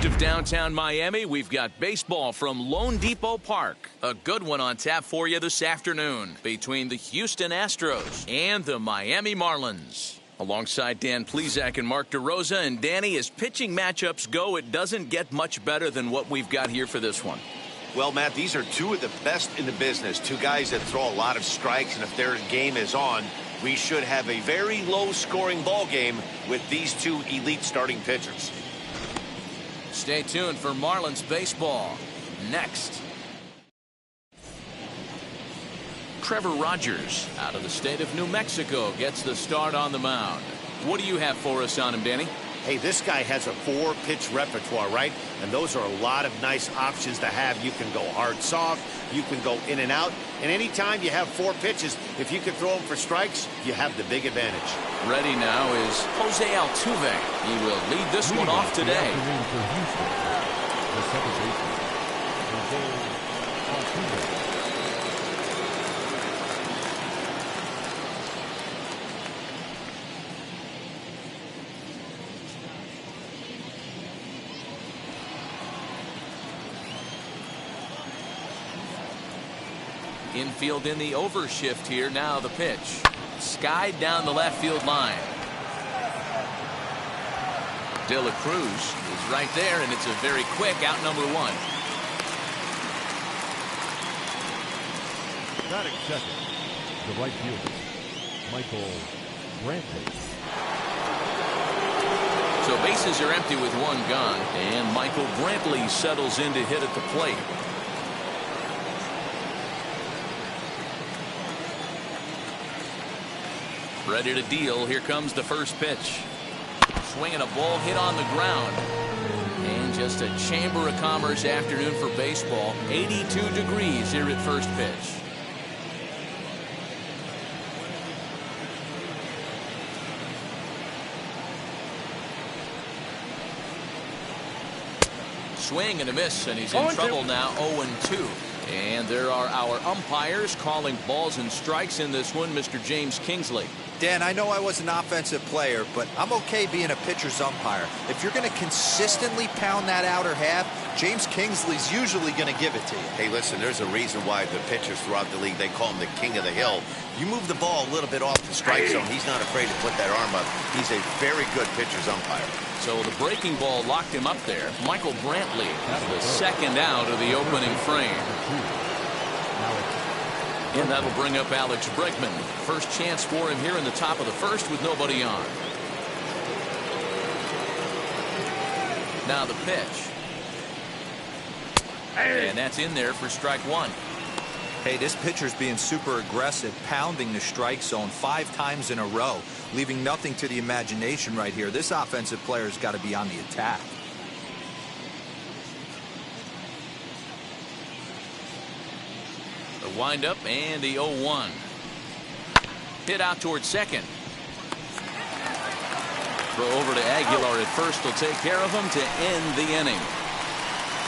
west of downtown Miami, we've got baseball from Lone Depot Park. A good one on tap for you this afternoon between the Houston Astros and the Miami Marlins. Alongside Dan Plesac and Mark DeRosa. And Danny, as pitching matchups go, it doesn't get much better than what we've got here for this one. Well, Matt, these are two of the best in the business. Two guys that throw a lot of strikes, and if their game is on, we should have a very low-scoring ball game with these two elite starting pitchers. Stay tuned for Marlins baseball next. Trevor Rogers, out of the state of New Mexico, gets the start on the mound. What do you have for us on him, Danny? Hey, this guy has a 4-pitch repertoire, right? And those are a lot of nice options to have. You can go hard, soft. You can go in and out. And anytime you have 4 pitches, if you can throw them for strikes, you have the big advantage. Ready now is Jose Altuve. He will lead this one off today. Infield in the overshift here. Now the pitch. Skied down the left field line. De La Cruz is right there, and it's a very quick out number 1. Batting second, the right fielder, Michael Brantley. So bases are empty with 1 gone, and Michael Brantley settles in to hit at the plate. Ready to deal. Here comes the first pitch. Swinging a ball hit on the ground. And just a Chamber of Commerce afternoon for baseball. 82 degrees here at first pitch. Swing and a miss, and he's in trouble now. 0-2. And there are our umpires calling balls and strikes in this one. Mr. James Kingsley. Dan, I know I was an offensive player, but I'm okay being a pitcher's umpire. If you're going to consistently pound that outer half, James Kingsley's usually going to give it to you. Hey, listen, there's a reason why the pitchers throughout the league, they call him the king of the hill. You move the ball a little bit off the strike zone, he's not afraid to put that arm up. He's a very good pitcher's umpire. So the breaking ball locked him up there. Michael Brantley, the second out of the opening frame. And that'll bring up Alex Bregman. First chance for him here in the top of the first with nobody on. Now the pitch. And that's in there for strike 1. Hey, this pitcher's being super aggressive, pounding the strike zone 5 times in a row, leaving nothing to the imagination right here. This offensive player's got to be on the attack. The windup and the 0-1. Hit out towards second. Throw over to Aguilar at first will take care of him to end the inning.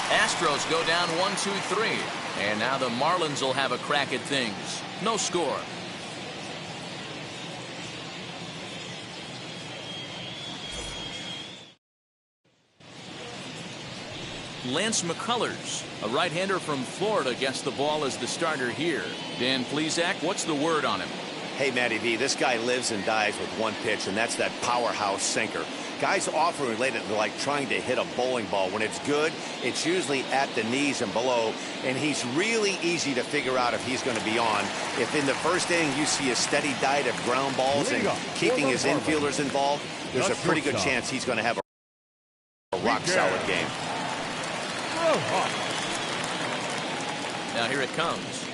Astros go down 1-2-3. And now the Marlins will have a crack at things. No score. Lance McCullers, a right-hander from Florida, gets the ball as the starter here. Dan Plesac, what's the word on him? Hey, Matty V, this guy lives and dies with one pitch, and that's that powerhouse sinker. Guys often relate it to like trying to hit a bowling ball. When it's good, it's usually at the knees and below, and he's really easy to figure out if he's going to be on. If in the first inning you see a steady diet of ground balls and keeping his infielders involved, there's a pretty good chance he's going to have a rock-solid game. Now here it comes.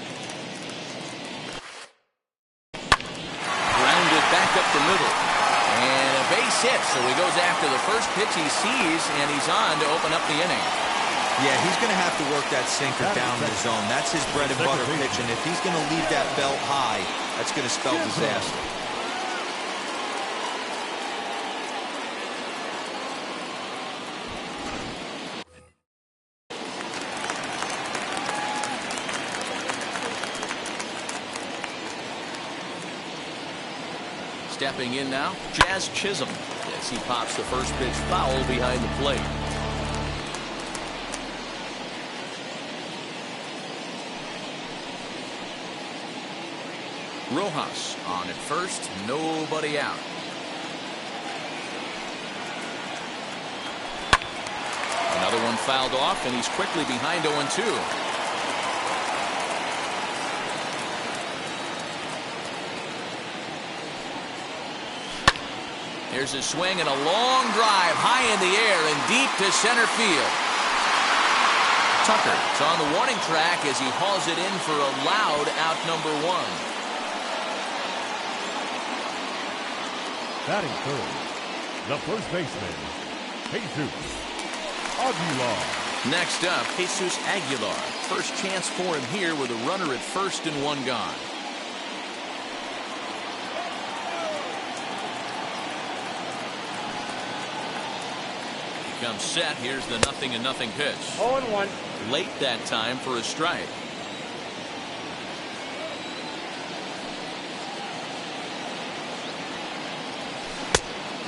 Grounded back up the middle. And a base hit, so he goes after the first pitch he sees, and he's on to open up the inning. Yeah, he's going to have to work that sinker down the zone. That's his bread and butter pitch, and if he's going to leave that belt high, that's going to spell disaster. Stepping in now, Jazz Chisholm, as he pops the first pitch foul behind the plate. Rojas on at first, nobody out. Another one fouled off, and he's quickly behind 0-2. Here's a swing and a long drive high in the air and deep to center field. Tucker is on the warning track as he hauls it in for a loud out number 1. Batting third, the first baseman, Jesus Aguilar. Next up, Jesus Aguilar. First chance for him here with a runner at first and 1 gone. He comes set. Here's the 0-0 pitch. 0-1. Late that time for a strike.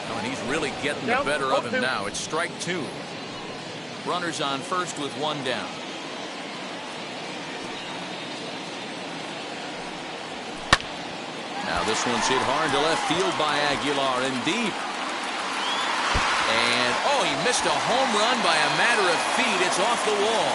Oh, and he's really getting the better of him now. It's strike 2. Runners on first with 1 down. Now this one's hit hard to left field by Aguilar and deep. And, oh, he missed a home run by a matter of feet. It's off the wall.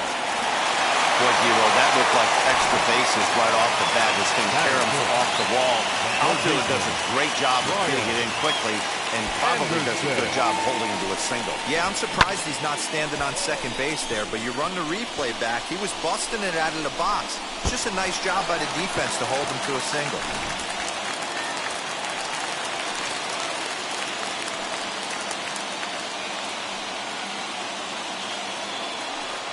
Boy, Guido, that looked like extra bases right off the bat. This thing caroms off the wall. Outfielder does a great job of getting it in quickly and probably does a good job holding him to a single. Yeah, I'm surprised he's not standing on second base there, but you run the replay back. He was busting it out of the box. It's just a nice job by the defense to hold him to a single.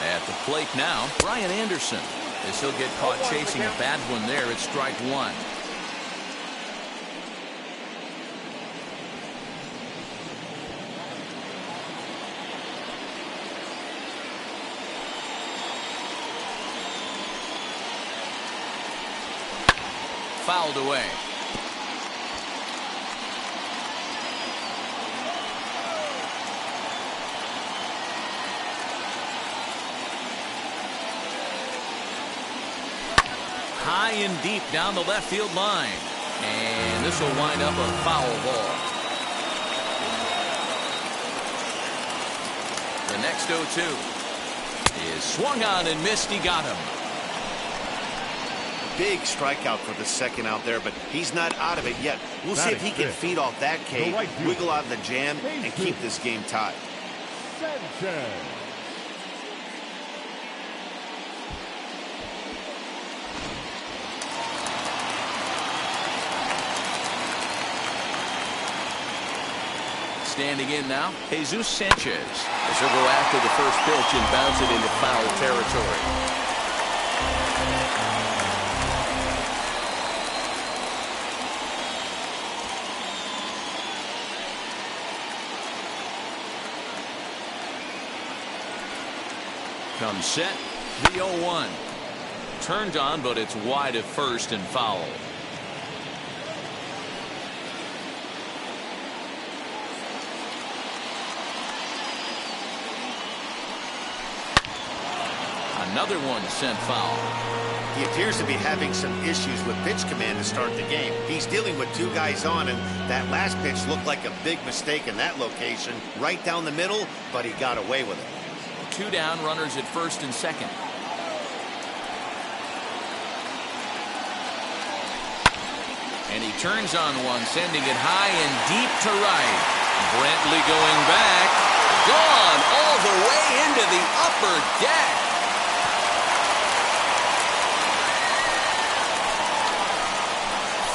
At the plate now, Brian Anderson, as he'll get caught chasing a bad one there at strike 1. Fouled away. High and deep down the left field line. And this will wind up a foul ball. The next 0-2 is swung on and missed. He got him. Big strikeout for the second out there, but he's not out of it yet. We'll see if he can feed off that K, wiggle out of the jam, and keep this game tied. Sanchez. Standing in now, Jesus Sanchez, as he'll go after the first pitch and bounce it into foul territory. Comes set, the 0-1. Turned on, but it's wide at first and foul. Another one sent foul. He appears to be having some issues with pitch command to start the game. He's dealing with 2 guys on, and that last pitch looked like a big mistake in that location. Right down the middle, but he got away with it. 2 down, runners at first and second. And he turns on one, sending it high and deep to right. Brantley going back. Gone all the way into the upper deck.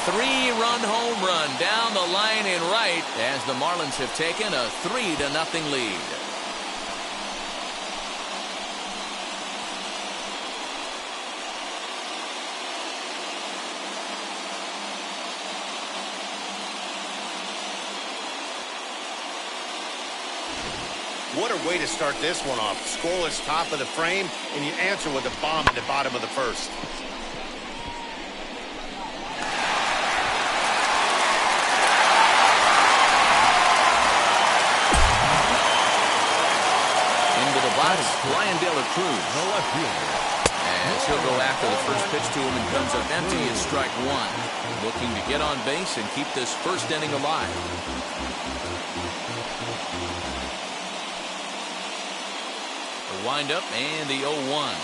Three-run home run down the line in right as the Marlins have taken a 3-0 lead. What a way to start this one off. Scoreless top of the frame, and you answer with a bomb in the bottom of the first. Into the box, Ryan De La Cruz. The left fielder. As he'll go after the first pitch to him and comes up empty, it's strike one. Looking to get on base and keep this first inning alive. The windup and the 0-1.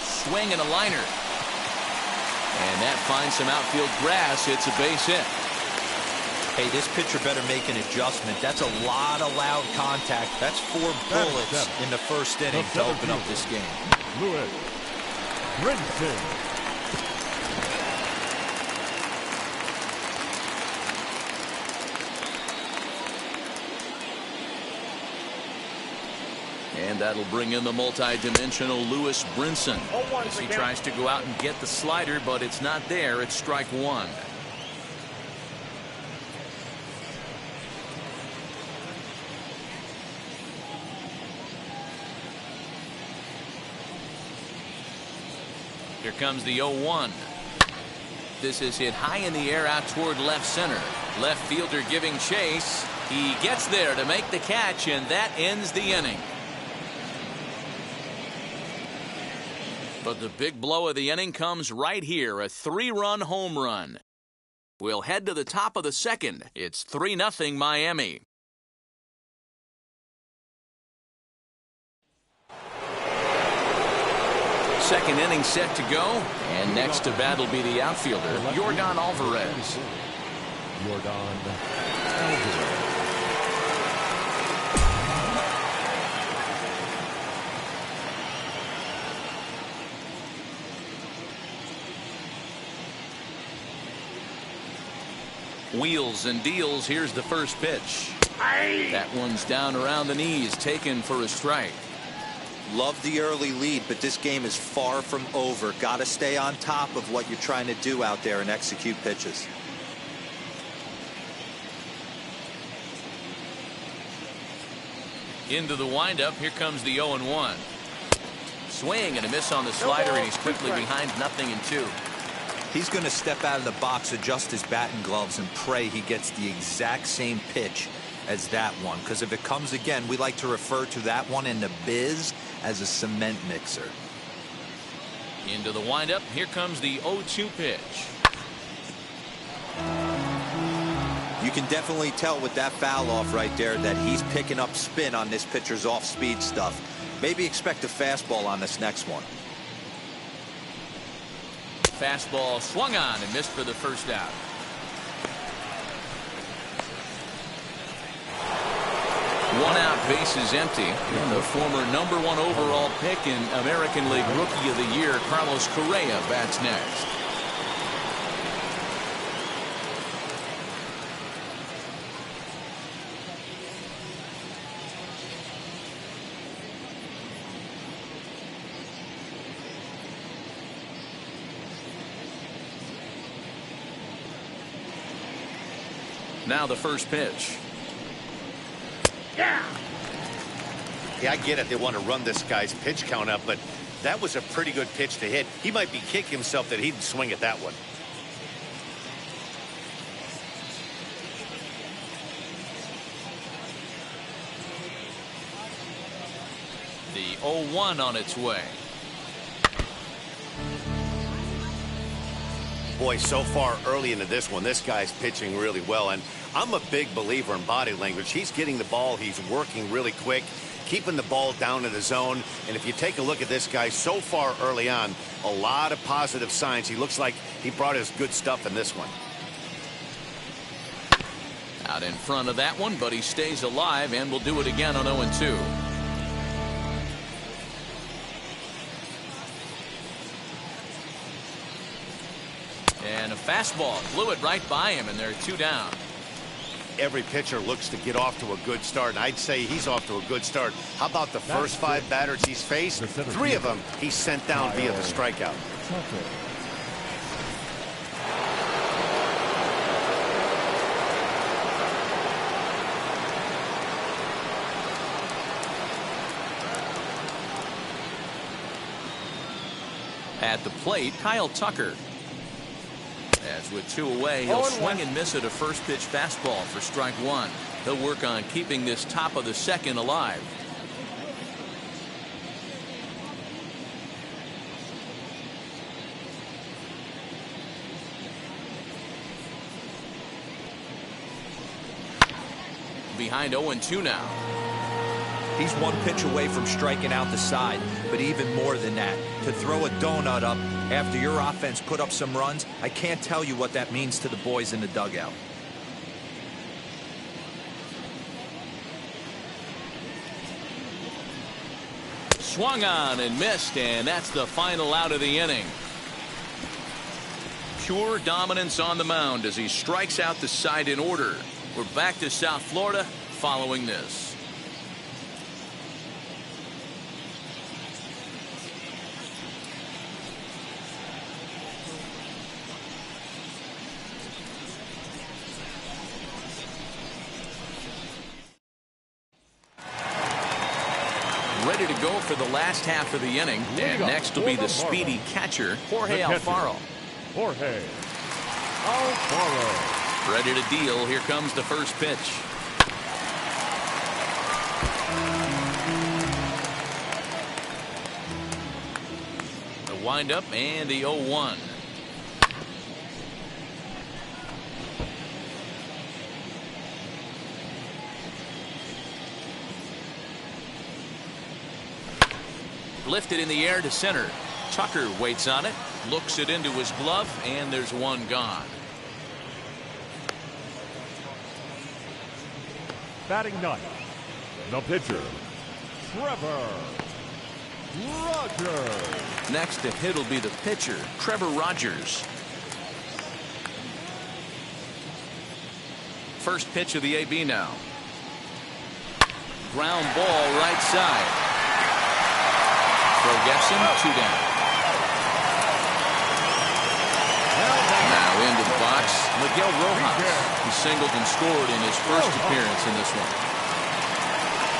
Swing and a liner. And that finds some outfield grass. It's a base hit. Hey, this pitcher better make an adjustment. That's a lot of loud contact. That's 4 bullets in the first inning to open up this game. Lewis Brinson. And that'll bring in the multi-dimensional Lewis Brinson. As he tries to go out and get the slider, but it's not there. It's strike one. Here comes the 0-1. This is hit high in the air out toward left center. Left fielder giving chase. He gets there to make the catch, and that ends the inning. But the big blow of the inning comes right here, a 3-run home run. We'll head to the top of the second. It's 3-0 Miami. Second inning set to go, and next to bat will be the outfielder, Yordan Alvarez. Yordan Alvarez. Wheels and deals. Here's the first pitch. That one's down around the knees, taken for a strike. Love the early lead, but this game is far from over. Got to stay on top of what you're trying to do out there and execute pitches. Into the windup. Here comes the 0-1. Swing and a miss on the slider, and he's quickly behind 0-2. He's going to step out of the box, adjust his batting gloves, and pray he gets the exact same pitch as that one. Because if it comes again, we like to refer to that one in the biz as a cement mixer. Into the windup. Here comes the 0-2 pitch. You can definitely tell with that foul off right there that he's picking up spin on this pitcher's off-speed stuff. Maybe expect a fastball on this next one. Fastball swung on and missed for the first out. One out, base is empty. And the former #1 overall pick in American League Rookie of the Year, Carlos Correa, bats next. Now the first pitch. Yeah, I get it. They want to run this guy's pitch count up, but that was a pretty good pitch to hit. He might be kicking himself that he didn't swing at that one. The 0-1 on its way. Boy, so far early into this one, this guy's pitching really well, and I'm a big believer in body language. He's getting the ball, he's working really quick, keeping the ball down in the zone, and if you take a look at this guy so far early on, a lot of positive signs. He looks like he brought his good stuff in this one. Out in front of that one, but he stays alive and will do it again on 0-2. And a fastball blew it right by him, and they're 2 down. Every pitcher looks to get off to a good start, and I'd say he's off to a good start. How about the first 5 batters he's faced? 3 of them he sent down via the strikeout. At the plate, Kyle Tucker. As with 2 away, he'll swing and miss at a first pitch fastball for strike 1. He'll work on keeping this top of the second alive. behind 0-2 now. He's one pitch away from striking out the side, but even more than that, to throw a donut up after your offense put up some runs, I can't tell you what that means to the boys in the dugout. Swung on and missed, and that's the final out of the inning. Pure dominance on the mound as he strikes out the side in order. We're back to South Florida following this. Ready to go for the last half of the inning, and next will be the speedy catcher, Jorge Alfaro. Jorge Alfaro. Ready to deal. Here comes the first pitch. The windup and the 0-1. Lifted in the air to center. Tucker waits on it, looks it into his glove, and there's one gone. Batting ninth, the pitcher, Trevor Rogers. Next to hit will be the pitcher, Trevor Rogers. First pitch of the AB now. Ground ball right side. Throw gets him, 2 down. Now into the box, Miguel Rojas. He singled and scored in his first appearance in this one.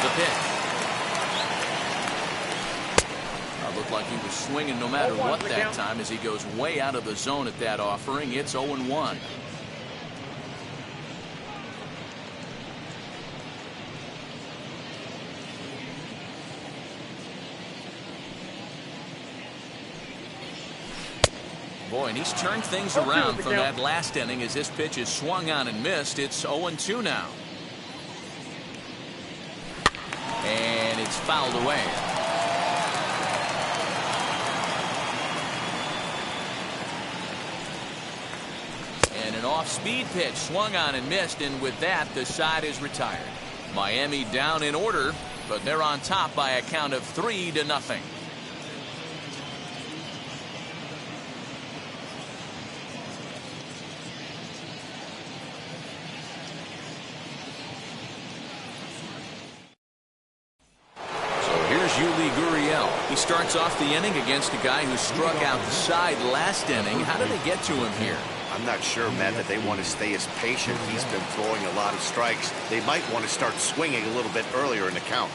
The pitch. Looked like he was swinging no matter what that time as he goes way out of the zone at that offering. It's 0-1. Boy, and he's turned things around from that last inning as this pitch is swung on and missed. It's 0-2 now. And it's fouled away. And an off-speed pitch swung on and missed, and with that, the side is retired. Miami down in order, but they're on top by a count of 3-0. He starts off the inning against a guy who struck out the side last inning. How did they get to him here? I'm not sure, Matt, that they want to stay as patient. He's been throwing a lot of strikes. They might want to start swinging a little bit earlier in the count.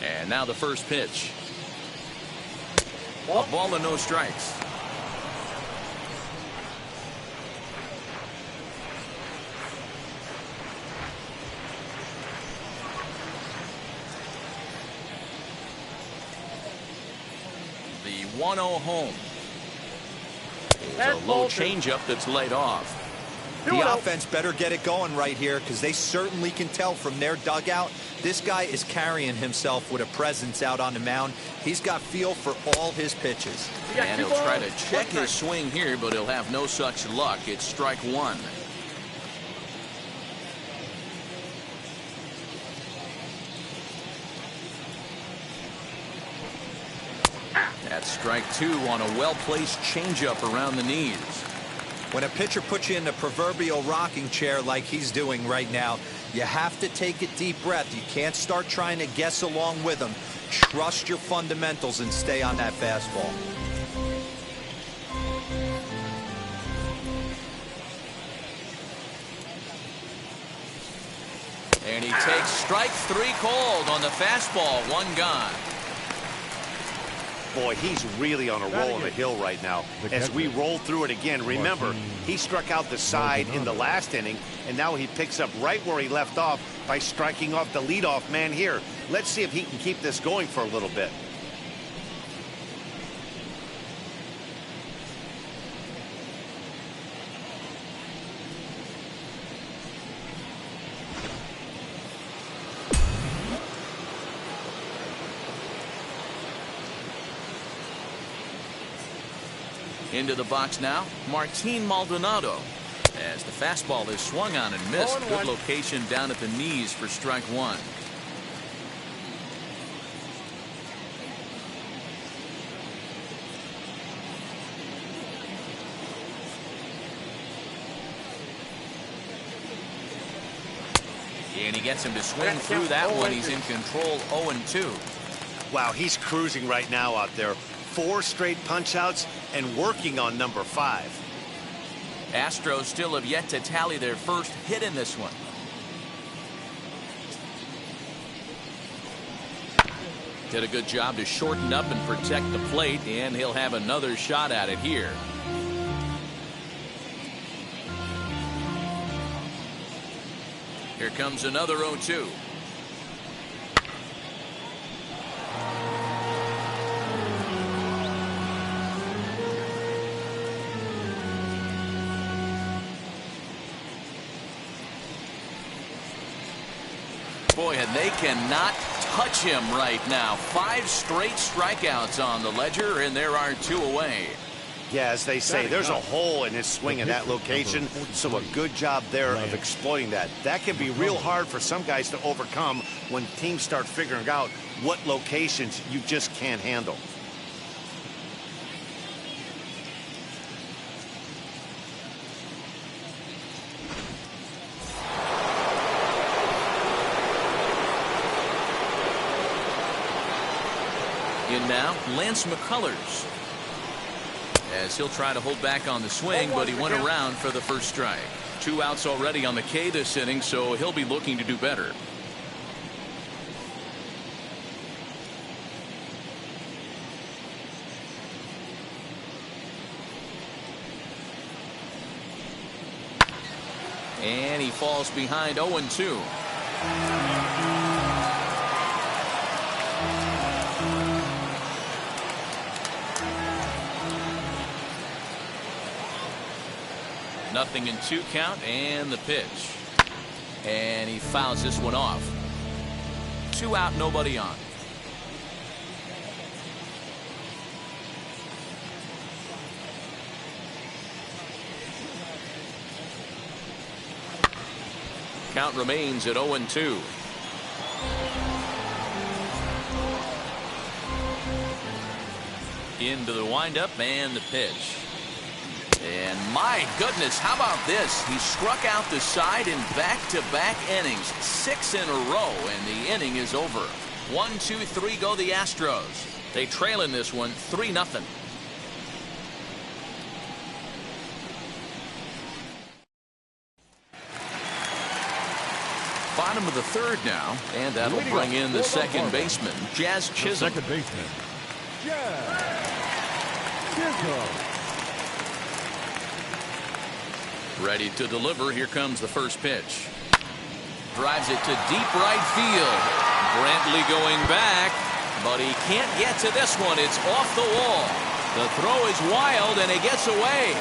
And now the first pitch. A ball and no strikes. The 1-0 home. It's a low changeup that's laid off. The offense better get it going right here, because they certainly can tell from their dugout this guy is carrying himself with a presence out on the mound. He's got feel for all his pitches. And he'll try to check his swing here, but he'll have no such luck. It's strike one. That's strike two on a well-placed changeup around the knees. When a pitcher puts you in the proverbial rocking chair like he's doing right now, you have to take a deep breath. You can't start trying to guess along with him. Trust your fundamentals and stay on that fastball. And he takes strike three called on the fastball. One gone. Boy, he's really on a roll on the hill right now. As we roll through it again, remember, he struck out the side in the last inning, and now he picks up right where he left off by striking off the leadoff man here. Let's see if he can keep this going for a little bit. Into the box now, Martin Maldonado. As the fastball is swung on and missed. Good location down at the knees for strike one. And he gets him to swing through that one. He's in control, 0-2. Wow, he's cruising right now out there. 4 straight punch-outs and working on number 5. Astros still have yet to tally their first hit in this one. Did a good job to shorten up and protect the plate, and he'll have another shot at it here. Here comes another 0-2. Boy, and they cannot touch him right now. 5 straight strikeouts on the ledger, and there are 2 away. Yeah, as they say, there's a hole in his swing in that location, so a good job there of exploiting that. That can be real hard for some guys to overcome when teams start figuring out what locations you just can't handle. In now, Lance McCullers. As he'll try to hold back on the swing, but he went around for the first strike. 2 outs already on the K this inning, so he'll be looking to do better. And he falls behind 0-2. Nothing in 2 count, and the pitch. And he fouls this one off. 2 out, nobody on. Count remains at 0-2. Into the windup and the pitch. And my goodness, how about this? He struck out the side in back-to-back innings, 6 in a row, and the inning is over. 1-2-3 go the Astros. They trail in this one 3-0. Bottom of the 3rd now, and that'll bring in the second baseman, Jazz Chisholm. Second baseman, Jazz Chisholm. Ready to deliver. Here comes the first pitch. Drives it to deep right field. Brantley going back, but he can't get to this one. It's off the wall. The throw is wild, and it gets away.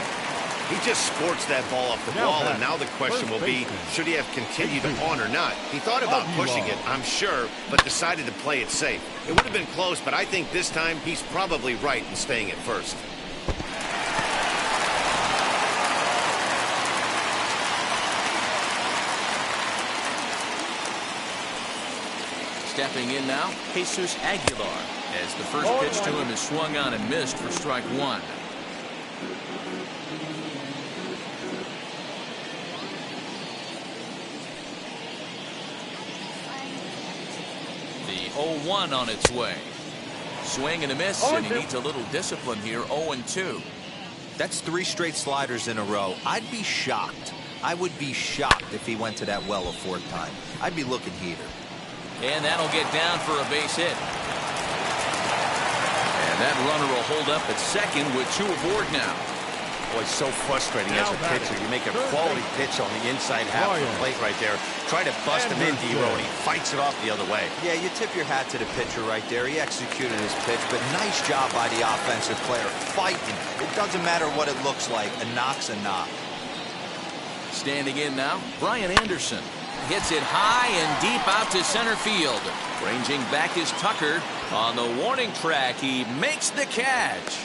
He just sports that ball off the wall, and now the question will be, should he have continued on or not? He thought about pushing it, I'm sure, but decided to play it safe. It would have been close, but I think this time he's probably right in staying at first. Stepping in now, Jesus Aguilar, as the first pitch to him is swung on and missed for strike 1. The 0-1 on its way. Swing and a miss, and he needs a little discipline here. 0-2. That's 3 straight sliders in a row. I'd be shocked. I would be shocked if he went to that well a 4th time. I'd be looking heater. And that'll get down for a base hit. And That runner will hold up at second with 2 aboard now. Boy, it's so frustrating as a pitcher. You make a quality pitch on the inside half of the plate right there. Try to bust him in, D-Row, and he fights it off the other way. Yeah, you tip your hat to the pitcher right there. He executed his pitch, but nice job by the offensive player fighting. It doesn't matter what it looks like. A knock's a knock. Standing in now, Brian Anderson. Hits it high and deep out to center field. Ranging back is Tucker. On the warning track, he makes the catch.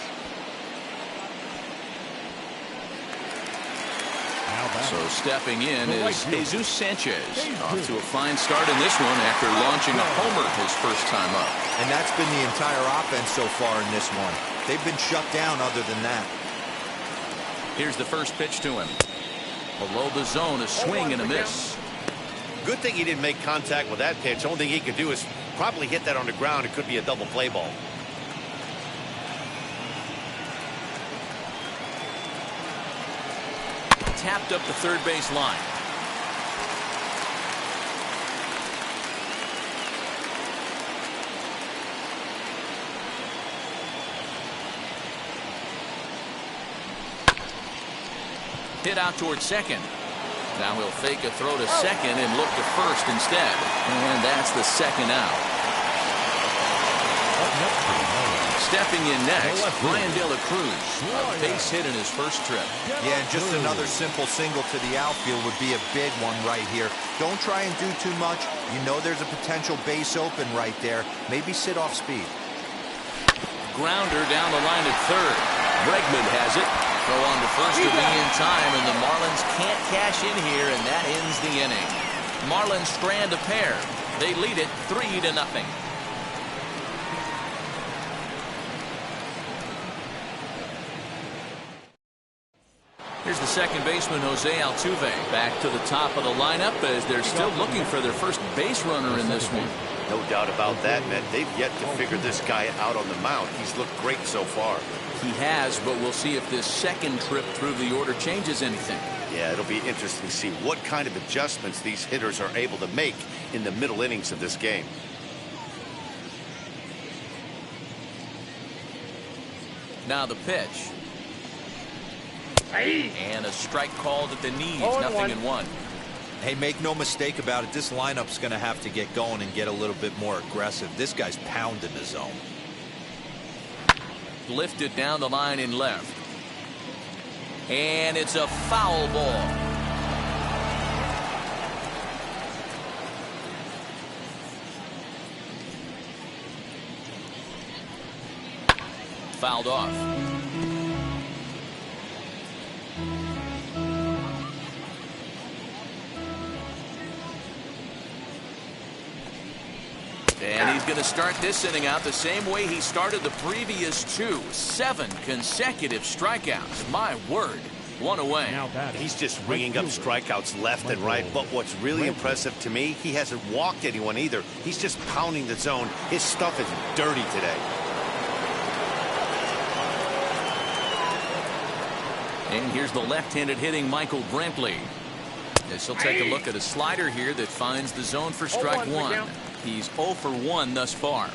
So stepping in is Jesus Sanchez. Off to a fine start in this one after launching a homer his first time up. And that's been the entire offense so far in this one. They've been shut down other than that. Here's the first pitch to him. Below the zone, a swing and a miss. Good thing he didn't make contact with that pitch. Only thing he could do is probably hit that on the ground. It could be a double play ball. Tapped up the third base line. Hit out towards second. Now he'll fake a throw to second and look to first instead. And that's the second out. Stepping in next, Brian De La Cruz. A base hit in his first trip. Yeah, and just another simple single to the outfield would be a big one right here. Don't try and do too much. You know there's a potential base open right there. Maybe sit off speed. Grounder down the line at third. Bregman has it. Throw on to first to be in time, and the Marlins can't cash in here, and that ends the inning. Marlins strand a pair. They lead it 3-0. Here's the second baseman, Jose Altuve, back to the top of the lineup as they're still looking for their first base runner in this one. No doubt about that, man. They've yet to figure this guy out on the mound. He's looked great so far. He has, but we'll see if this second trip through the order changes anything. Yeah, it'll be interesting to see what kind of adjustments these hitters are able to make in the middle innings of this game. Now the pitch. And a strike called at the knees. 0-1. Hey, make no mistake about it. This lineup's going to have to get going and get a little bit more aggressive. This guy's pounding the zone. Lifted down the line in left. And it's a foul ball. Fouled off. And he's going to start this inning out the same way he started the previous two. 7 consecutive strikeouts. My word. 1 away. He's just ringing up strikeouts left and right. But what's really impressive to me, he hasn't walked anyone either. He's just pounding the zone. His stuff is dirty today. And here's the left-handed hitting Michael Brantley. As he'll take a look at a slider here that finds the zone for strike 1. He's 0 for 1 thus far.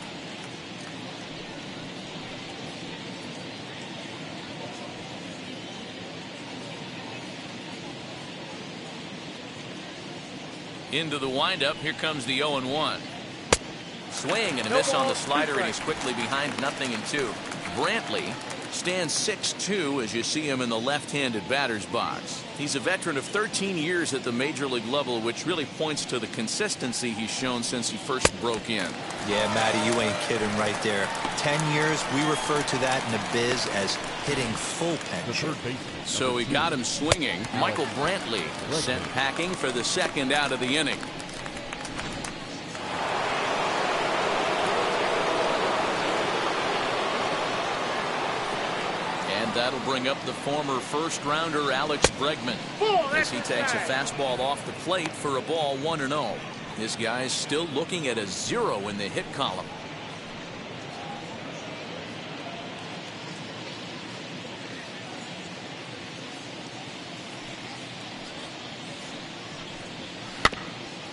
Into the windup. Here comes the 0-1. Swing and a miss on the slider, and he's quickly behind 0-2. Brantley stands 6'2" as you see him in the left-handed batter's box. He's a veteran of 13 years at the major league level, which really points to the consistency he's shown since he first broke in. Yeah, Matty, you ain't kidding right there. 10 years, we refer to that in the biz as hitting full pension. So he got him swinging. Michael Brantley sent packing for the second out of the inning. That'll bring up the former first-rounder Alex Bregman as he takes a fastball off the plate for a ball 1-0. This guy's still looking at a 0 in the hit column.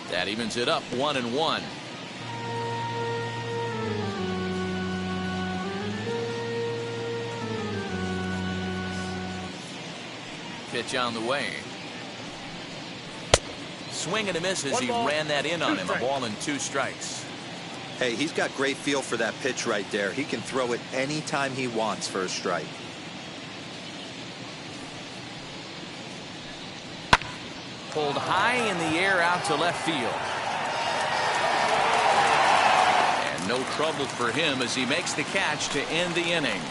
That evens it up 1-1. Pitch on the way. Swing and a miss as he ran that in on him. A ball and 2 strikes. Hey, he's got great feel for that pitch right there. He can throw it anytime he wants for a strike. Pulled high in the air out to left field. And no trouble for him as he makes the catch to end the inning.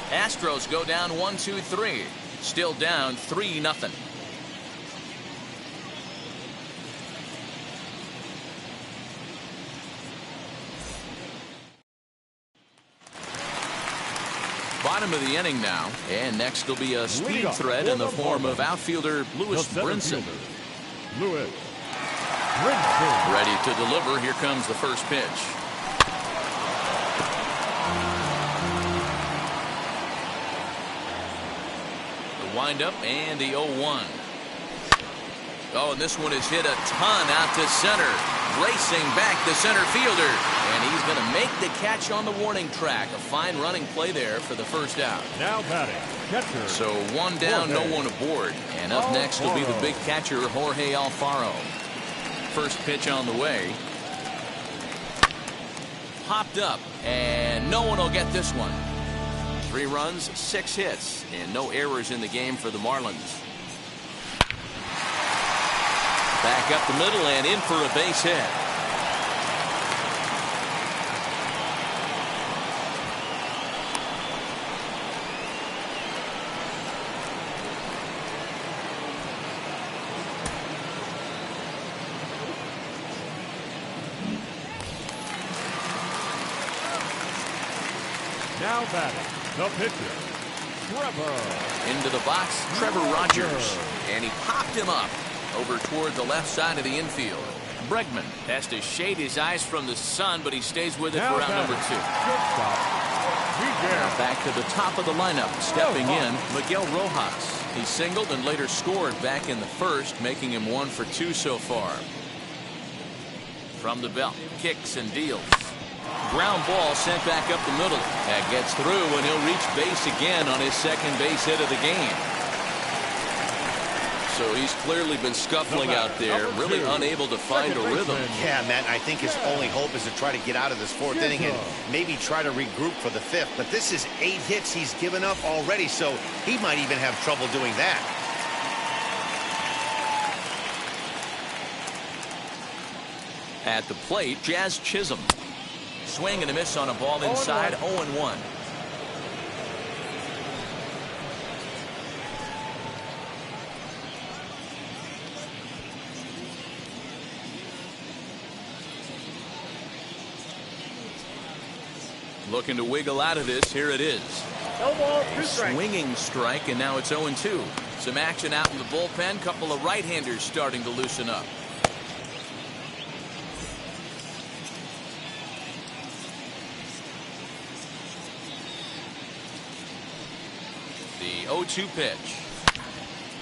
Astros go down 1-2-3. Still down 3-0. Bottom of the inning now, and next will be a speed threat in the form of outfielder Lewis Brinson. Ready to deliver. Here comes the first pitch. The windup and the 0-1. Oh, and this one is hit a ton out to center. Racing back the center fielder. And he's going to make the catch on the warning track. A fine running play there for the first out. Now batting, catcher. So 1 down, no one aboard. And up next will be the big catcher, Jorge Alfaro. First pitch on the way. Popped up. And no one will get this one. 3 runs, 6 hits, and no errors in the game for the Marlins. Back up the middle and in for a base hit. Now batting, the pitcher, Trevor. Into the box, Trevor Rogers. And he popped him up over toward the left side of the infield. Bregman has to shade his eyes from the sun, but he stays with it for out number 2. Now back to the top of the lineup. Stepping in, Miguel Rojas. He singled and later scored back in the first, making him 1 for 2 so far. From the belt, kicks and deals. Ground ball sent back up the middle. That gets through, and he'll reach base again on his second base hit of the game. So he's clearly been scuffling out there, really unable to find a rhythm. Yeah, Matt, I think his only hope is to try to get out of this 4th inning and maybe try to regroup for the 5th. But this is 8 hits he's given up already, so he might even have trouble doing that. At the plate, Jazz Chisholm. Swing and a miss on a ball inside, 0-1. Looking to wiggle out of this. Here it is. No ball, 2 strikes. Swinging strike, and now it's 0-2. Some action out in the bullpen. Couple of right-handers starting to loosen up. The 0-2 pitch.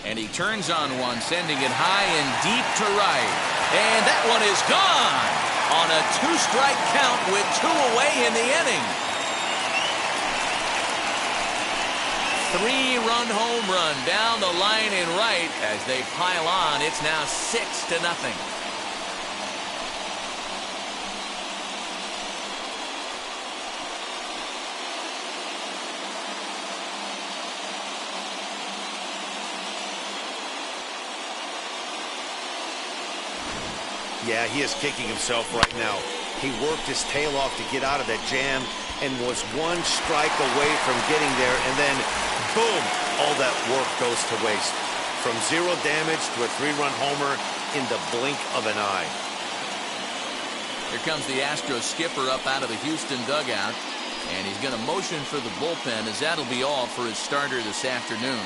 And he turns on one, sending it high and deep to right. And that one is gone on a 2-strike count with 2 away in the inning. 3-run home run down the line in right as they pile on. It's now 6-0. Yeah, he is kicking himself right now. He worked his tail off to get out of that jam and was 1 strike away from getting there, and then boom, all that work goes to waste. From 0 damage to a 3-run homer in the blink of an eye. Here comes the Astros skipper up out of the Houston dugout, and he's going to motion for the bullpen as that'll be all for his starter this afternoon.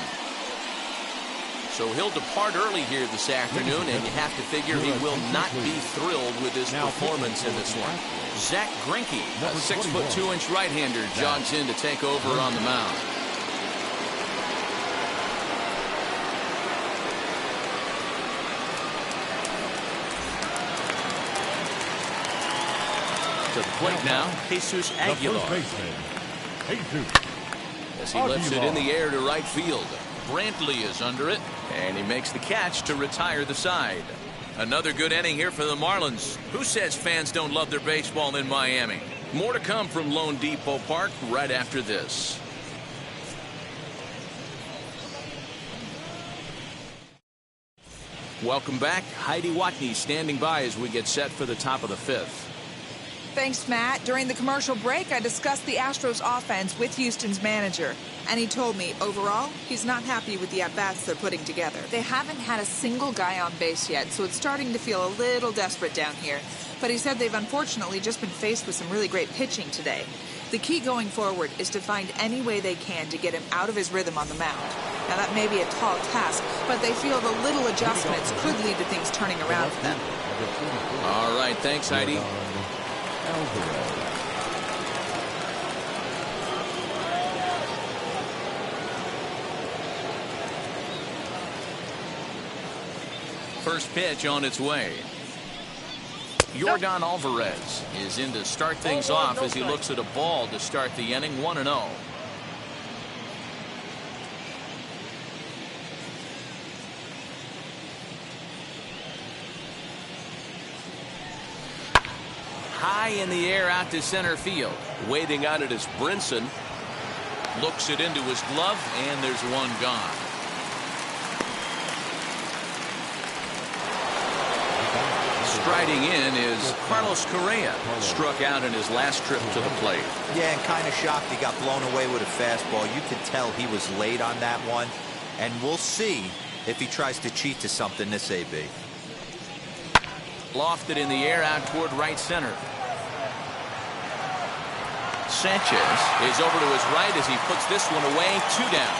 So he'll depart early here this afternoon, and you have to figure he will not be thrilled with his performance in this one. Zach Greinke, a 6'2" right-hander, jogs in to take over on the mound. To the plate now, Jesus Aguilar. As he lifts it in the air to right field. Brantley is under it, and he makes the catch to retire the side. Another good inning here for the Marlins. Who says fans don't love their baseball in Miami? More to come from Lone Depot Park right after this. Welcome back. Heidi Watney standing by as we get set for the top of the fifth. Thanks, Matt. During the commercial break, I discussed the Astros offense with Houston's manager. And he told me, overall, he's not happy with the at-bats they're putting together. They haven't had a single guy on base yet, so it's starting to feel a little desperate down here. But he said they've unfortunately just been faced with some really great pitching today. The key going forward is to find any way they can to get him out of his rhythm on the mound. Now, that may be a tall task, but they feel the little adjustments could lead to things turning around for them. All right, thanks, Heidi. First pitch on its way. Yordan Alvarez is in to start things off as he looks at a ball to start the inning, 1-0. High in the air out to center field. Waiting on it is Brinson. Looks it into his glove, and there's one gone. Striding in is Carlos Correa. Struck out in his last trip to the plate. Yeah, and kind of shocked he got blown away with a fastball. You could tell he was late on that one. And we'll see if he tries to cheat to something this AB. Lofted in the air out toward right center. Sanchez is over to his right as he puts this one away. 2 down.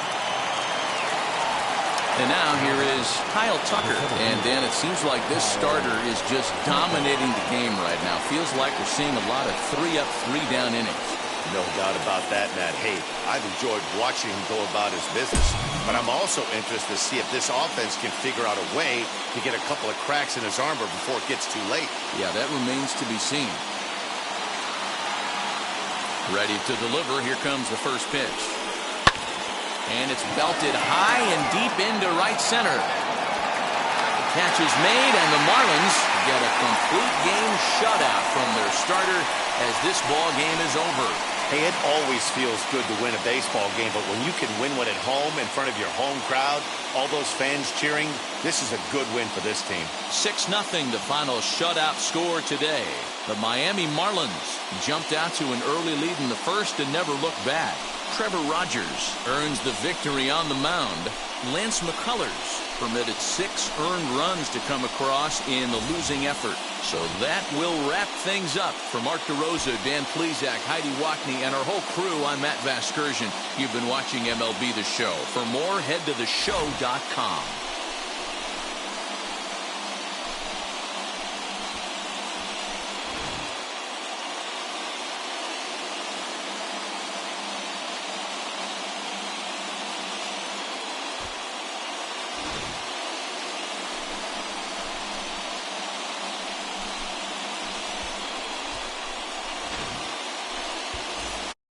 And now here is Kyle Tucker. And Dan, it seems like this starter is just dominating the game right now. Feels like we're seeing a lot of 3-up, 3-down innings. No doubt about that, Matt. Hey, I've enjoyed watching him go about his business, but I'm also interested to see if this offense can figure out a way to get a couple of cracks in his armor before it gets too late. Yeah, that remains to be seen. Ready to deliver. Here comes the first pitch. And it's belted high and deep into right center. Catch is made, and the Marlins get a complete game shutout from their starter as this ball game is over. Hey, it always feels good to win a baseball game, but when you can win one at home in front of your home crowd, all those fans cheering, this is a good win for this team. 6-0 the final shutout score today. The Miami Marlins jumped out to an early lead in the first and never looked back. Trevor Rogers earns the victory on the mound. Lance McCullers permitted 6 earned runs to come across in the losing effort. So that will wrap things up. For Mark DeRosa, Dan Plesac, Heidi Watney, and our whole crew, I'm Matt Vasgersian. You've been watching MLB The Show. For more, head to theshow.com.